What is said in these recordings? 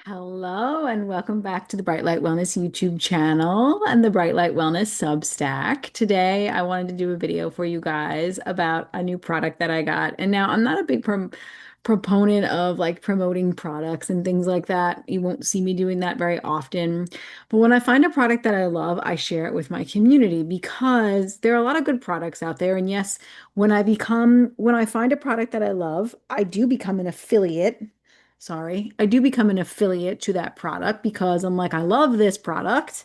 Hello and welcome back to the Bright Light Wellness YouTube channel and the Bright Light Wellness Substack. Today, I wanted to do a video for you guys about a new product that I got. And now I'm not a big proponent of like promoting products and things like that. You won't see me doing that very often. But when I find a product that I love, I share it with my community because there are a lot of good products out there. And yes, when I find a product that I love, I do become an affiliate. Sorry, I do become an affiliate to that product because I'm like, I love this product.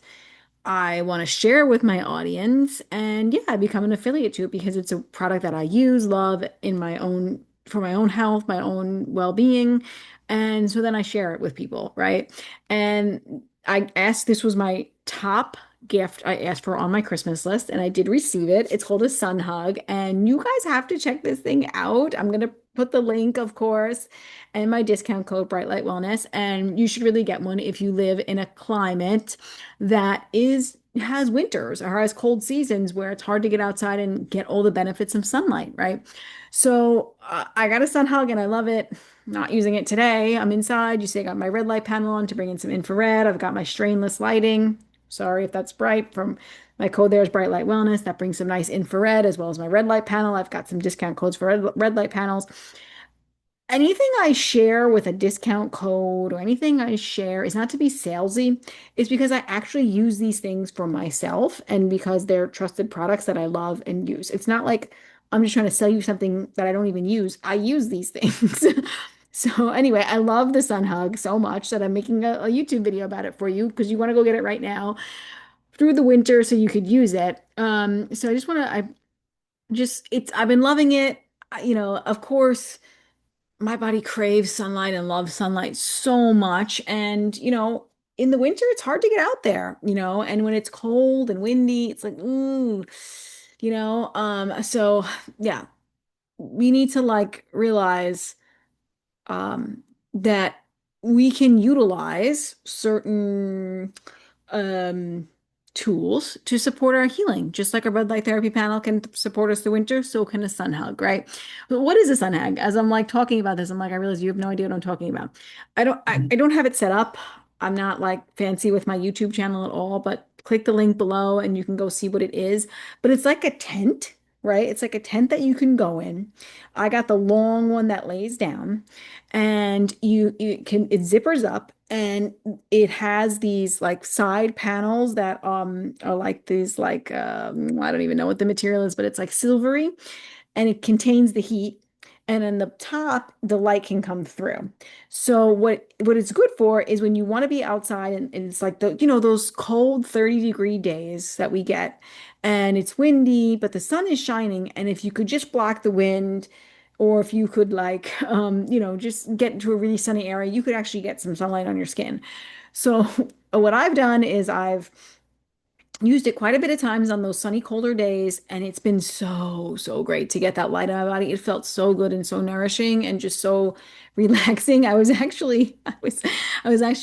I want to share with my audience. And yeah, I become an affiliate to it because it's a product that I use, love in my own, for my own health, my own well-being. And so then I share it with people, right? And this was my top gift I asked for on my Christmas list, and I did receive it. It's called a Sunhugg, and you guys have to check this thing out. I'm gonna put the link, of course, and my discount code Brightlight Wellness, and you should really get one if you live in a climate that has winters or has cold seasons where it's hard to get outside and get all the benefits of sunlight, right? So I got a sun hug and I love it. Not using it today. I'm inside. You see, I got my red light panel on to bring in some infrared. I've got my strainless lighting. Sorry if that's bright. From my code there is Bright Light Wellness. That brings some nice infrared as well as my red light panel. I've got some discount codes for red light panels. Anything I share with a discount code or anything I share is not to be salesy. It's because I actually use these things for myself and because they're trusted products that I love and use. It's not like I'm just trying to sell you something that I don't even use. I use these things. So anyway, I love the Sun Hug so much that I'm making a YouTube video about it for you because you want to go get it right now through the winter so you could use it. So I just want to, I just, it's, I've been loving it. Of course my body craves sunlight and loves sunlight so much. And, in the winter, it's hard to get out there, and when it's cold and windy, it's like, ooh, so yeah, we need to like realize that we can utilize certain um, tools to support our healing. Just like a red light therapy panel can support us through winter, so can a sun hug, right? But what is a sun hug? As I'm like talking about this, I'm like, I realize you have no idea what I'm talking about. I don't have it set up. I'm not like fancy with my YouTube channel at all, but click the link below and you can go see what it is. But it's like a tent, right? It's like a tent that you can go in. I got the long one that lays down and it zippers up and it has these like side panels that are like these like I don't even know what the material is, but it's like silvery and it contains the heat. And in the top, the light can come through. So what it's good for is when you want to be outside and it's like those cold 30-degree days that we get, and it's windy, but the sun is shining. And if you could just block the wind, or if you could like just get into a really sunny area, you could actually get some sunlight on your skin. So what I've done is I've used it quite a bit of times on those sunny, colder days, and it's been so, so great to get that light on my body. It felt so good and so nourishing and just so relaxing. I was actually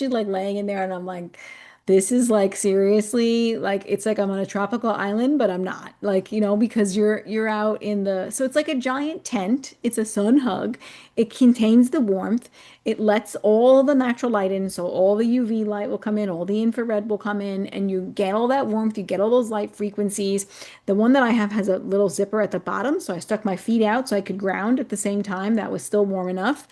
like laying in there and I'm like, this is like seriously, like it's like I'm on a tropical island, but I'm not. Like, because you're out in so it's like a giant tent. It's a sun hug. It contains the warmth. It lets all the natural light in, so all the UV light will come in, all the infrared will come in, and you get all that warmth, you get all those light frequencies. The one that I have has a little zipper at the bottom, so I stuck my feet out so I could ground at the same time. That was still warm enough.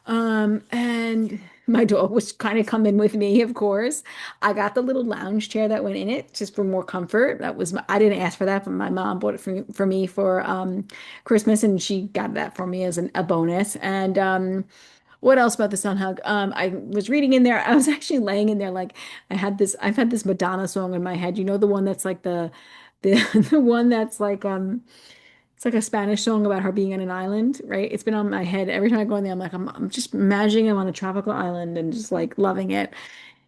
And my dog was kind of coming with me, of course. I got the little lounge chair that went in it just for more comfort. I didn't ask for that, but my mom bought it for me for Christmas, and she got that for me as a bonus. And what else about the Sun Hug? I was reading in there. I was actually laying in there like I've had this Madonna song in my head. You know, the one that's like the the one that's like it's like a Spanish song about her being on an island, right? It's been on my head every time I go in there. I'm just imagining I'm on a tropical island and just like loving it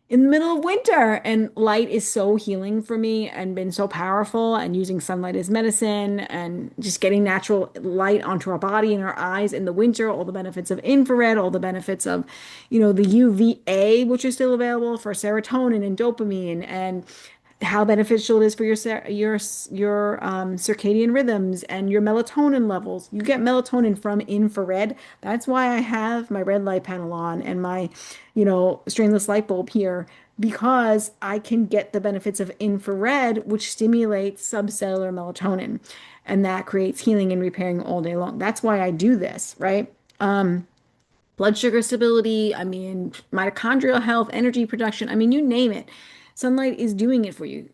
in the middle of winter. And light is so healing for me and been so powerful. And using sunlight as medicine and just getting natural light onto our body and our eyes in the winter, all the benefits of infrared, all the benefits of, the UVA, which is still available for serotonin and dopamine and how beneficial it is for your circadian rhythms and your melatonin levels. You get melatonin from infrared. That's why I have my red light panel on and my, strainless light bulb here because I can get the benefits of infrared, which stimulates subcellular melatonin, and that creates healing and repairing all day long. That's why I do this, right? Blood sugar stability, I mean, mitochondrial health, energy production, I mean, you name it. Sunlight is doing it for you,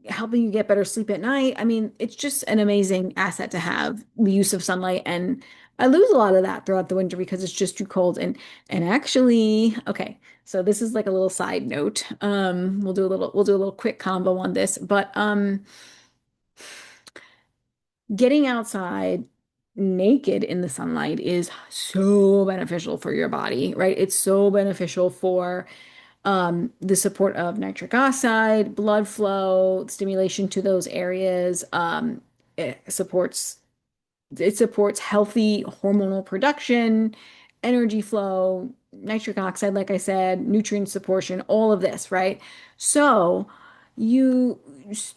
helping you get better sleep at night. I mean, it's just an amazing asset to have the use of sunlight. And I lose a lot of that throughout the winter because it's just too cold. And actually, okay, so this is like a little side note. We'll do a little quick combo on this, but getting outside naked in the sunlight is so beneficial for your body, right? It's so beneficial for the support of nitric oxide, blood flow, stimulation to those areas. It supports it supports healthy hormonal production, energy flow, nitric oxide, like I said, nutrient supportion, all of this, right? So you,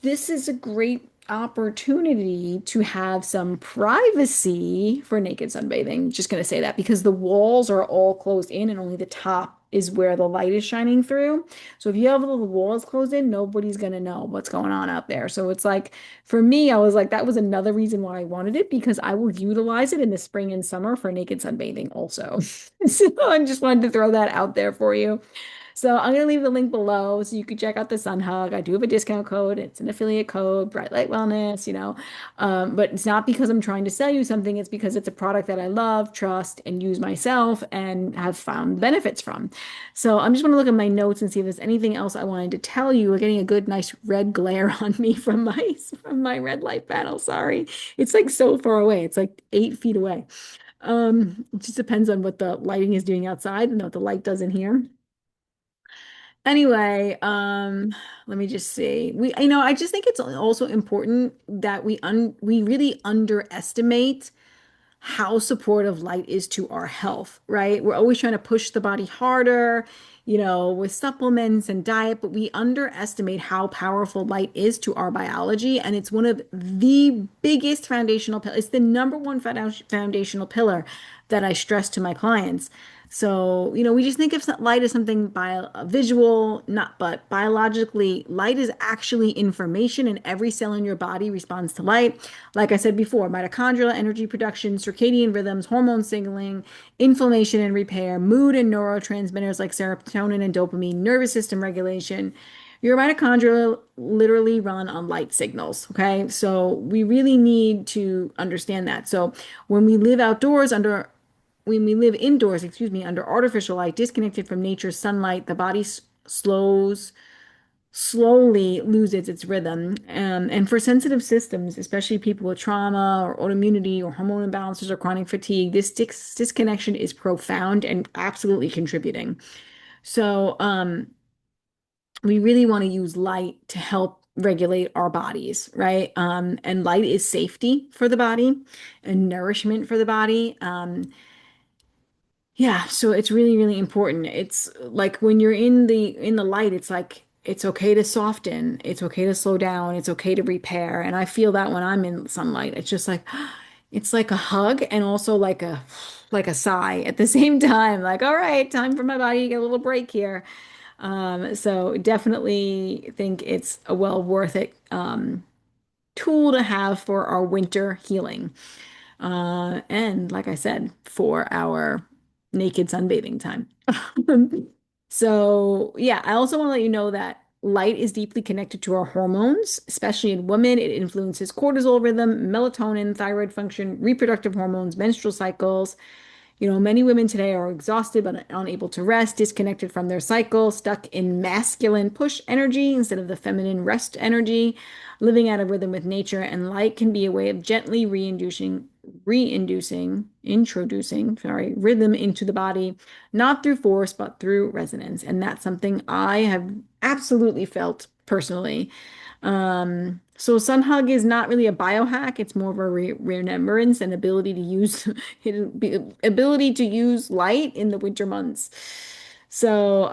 this is a great opportunity to have some privacy for naked sunbathing. Just going to say that because the walls are all closed in and only the top is where the light is shining through. So if you have the walls closed in, nobody's going to know what's going on out there. So it's like, for me, I was like, that was another reason why I wanted it because I will utilize it in the spring and summer for naked sunbathing also. So I just wanted to throw that out there for you. So I'm going to leave the link below so you can check out the Sunhugg. I do have a discount code. It's an affiliate code, Brightlightwellness. But it's not because I'm trying to sell you something. It's because it's a product that I love, trust, and use myself and have found benefits from. So I'm just going to look at my notes and see if there's anything else I wanted to tell you. We're getting a good, nice red glare on me from my red light panel. Sorry. It's like so far away. It's like 8 feet away. It just depends on what the lighting is doing outside and what the light does in here. Anyway, let me just see. I just think it's also important that we really underestimate how supportive light is to our health, right? We're always trying to push the body harder, with supplements and diet, but we underestimate how powerful light is to our biology. And it's one of the biggest foundational pillars. It's the number one foundational pillar that I stress to my clients. So, we just think of light as something visual, not, but biologically, light is actually information, and every cell in your body responds to light. Like I said before, mitochondrial energy production, circadian rhythms, hormone signaling, inflammation and repair, mood and neurotransmitters like serotonin and dopamine, nervous system regulation. Your mitochondria literally run on light signals. Okay. So we really need to understand that. So when we live outdoors when we live indoors, excuse me, under artificial light, disconnected from nature's sunlight, the body slowly loses its rhythm. And for sensitive systems, especially people with trauma or autoimmunity or hormone imbalances or chronic fatigue, this disconnection is profound and absolutely contributing. So, we really want to use light to help regulate our bodies, right? And light is safety for the body and nourishment for the body. Yeah, so it's really, really important. It's like when you're in the light, it's like it's okay to soften, it's okay to slow down, it's okay to repair. And I feel that when I'm in sunlight, it's just like it's like a hug and also like a sigh at the same time. Like, all right, time for my body to get a little break here. So definitely think it's a well worth it tool to have for our winter healing. And like I said, for our naked sunbathing time. So, yeah, I also want to let you know that light is deeply connected to our hormones, especially in women. It influences cortisol rhythm, melatonin, thyroid function, reproductive hormones, menstrual cycles. Many women today are exhausted but unable to rest, disconnected from their cycle, stuck in masculine push energy instead of the feminine rest energy, living out of rhythm with nature. And light can be a way of gently introducing, sorry, rhythm into the body, not through force, but through resonance. And that's something I have absolutely felt personally. So Sunhugg is not really a biohack. It's more of a remembrance and ability to use light in the winter months. So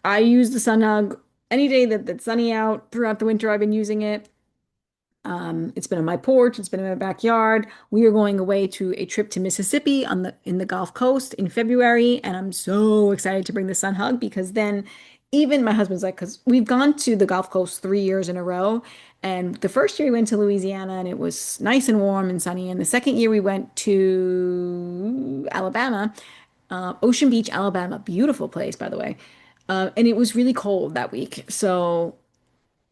I use the Sunhugg any day that's sunny out throughout the winter, I've been using it. It's been on my porch, it's been in my backyard. We are going away to a trip to Mississippi on the in the Gulf Coast in February, and I'm so excited to bring the Sunhugg because then even my husband's like, because we've gone to the Gulf Coast 3 years in a row. And the first year we went to Louisiana and it was nice and warm and sunny. And the second year we went to Alabama, Ocean Beach, Alabama, beautiful place, by the way. And it was really cold that week. So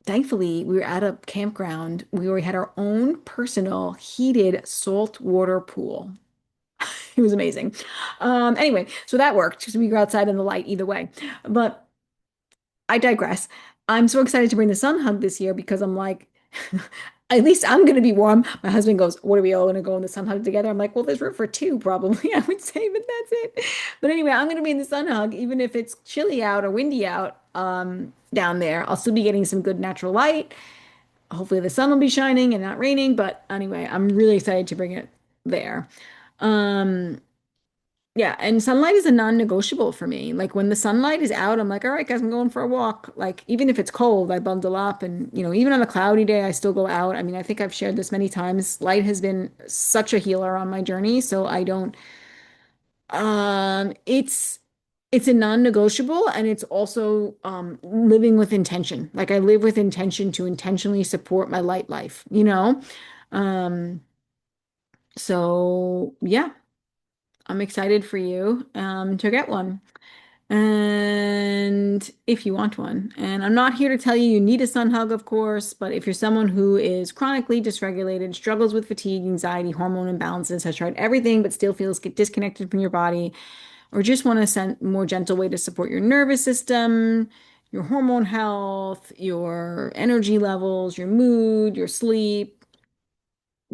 thankfully, we were at a campground. We had our own personal heated saltwater pool. It was amazing. Anyway, so that worked because we were outside in the light either way. But I digress. I'm so excited to bring the sun hug this year because I'm like, at least I'm going to be warm. My husband goes, what are we all going to go in the sun hug together? I'm like, well, there's room for two probably, I would say, but that's it. But anyway, I'm going to be in the sun hug, even if it's chilly out or windy out down there. I'll still be getting some good natural light. Hopefully the sun will be shining and not raining. But anyway, I'm really excited to bring it there. Um, yeah, and sunlight is a non-negotiable for me. Like when the sunlight is out, I'm like, all right, guys, I'm going for a walk. Like even if it's cold, I bundle up and even on a cloudy day, I still go out. I mean, I think I've shared this many times. Light has been such a healer on my journey, so I don't it's a non-negotiable and it's also living with intention. Like I live with intention to intentionally support my light life. Um, so yeah, I'm excited for you to get one. And if you want one. And I'm not here to tell you you need a sun hug, of course, but if you're someone who is chronically dysregulated, struggles with fatigue, anxiety, hormone imbalances, has tried everything but still feels disconnected from your body, or just want a more gentle way to support your nervous system, your hormone health, your energy levels, your mood, your sleep,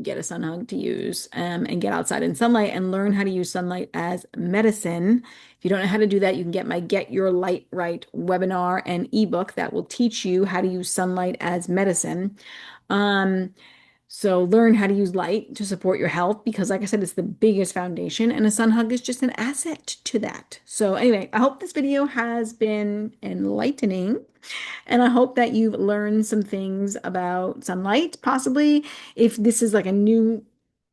get a sun hug to use and get outside in sunlight and learn how to use sunlight as medicine. If you don't know how to do that, you can get my Get Your Light Right webinar and ebook that will teach you how to use sunlight as medicine. Um, so learn how to use light to support your health because, like I said, it's the biggest foundation, and a sun hug is just an asset to that. So anyway, I hope this video has been enlightening. And I hope that you've learned some things about sunlight, possibly. If this is like a new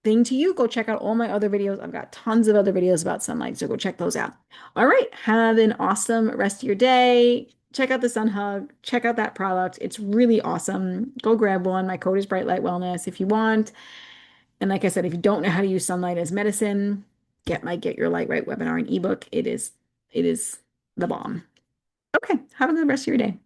thing to you, go check out all my other videos. I've got tons of other videos about sunlight, so go check those out. All right, have an awesome rest of your day. Check out the Sun Hug. Check out that product. It's really awesome. Go grab one. My code is Brightlightwellness if you want. And like I said, if you don't know how to use sunlight as medicine, get my Get Your Light Right webinar and ebook. It is the bomb. Okay, have a good rest of your day.